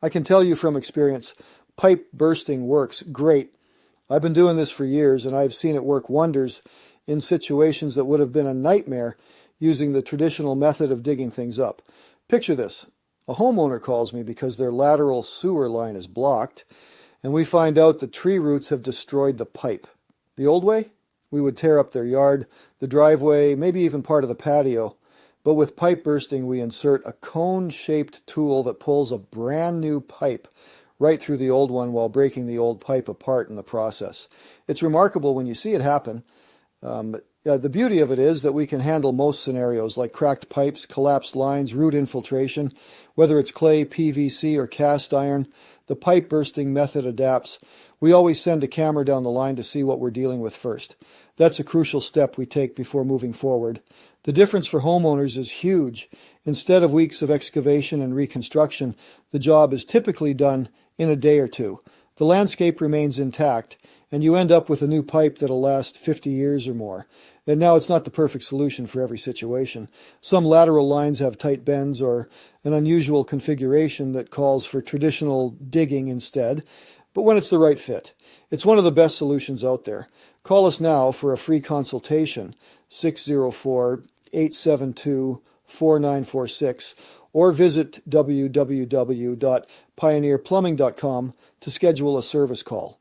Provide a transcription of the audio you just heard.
I can tell you from experience, pipe bursting works great. I've been doing this for years, and I've seen it work wonders in situations that would have been a nightmare using the traditional method of digging things up. Picture this. A homeowner calls me because their lateral sewer line is blocked, and we find out the tree roots have destroyed the pipe. The old way? We would tear up their yard, the driveway, maybe even part of the patio. But with pipe bursting, we insert a cone-shaped tool that pulls a brand new pipe right through the old one while breaking the old pipe apart in the process. It's remarkable when you see it happen. The beauty of it is that we can handle most scenarios like cracked pipes, collapsed lines, root infiltration. Whether it's clay, PVC, or cast iron, the pipe bursting method adapts. We always send a camera down the line to see what we're dealing with first. That's a crucial step we take before moving forward. The difference for homeowners is huge. Instead of weeks of excavation and reconstruction, the job is typically done in a day or two. The landscape remains intact, and you end up with a new pipe that'll last 50 years or more. And now it's not the perfect solution for every situation. Some lateral lines have tight bends or an unusual configuration that calls for traditional digging instead, but when it's the right fit, it's one of the best solutions out there. Call us now for a free consultation, 604-872-4946, or visit www.pioneerplumbing.com to schedule a service call.